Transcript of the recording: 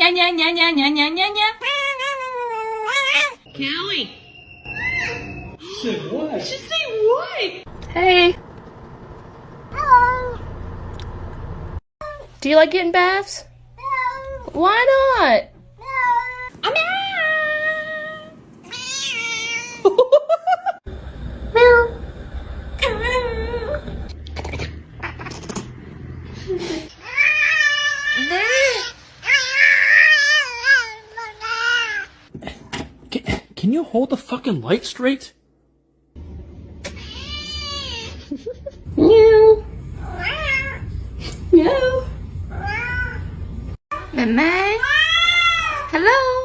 Nya nya nya nya nya nya nya nya. Callie. Say what? She say what? Hey. Hello. Do you like getting baths? No. Why not? Can you hold the fucking light straight? Meow. Meow. Mama. Hello.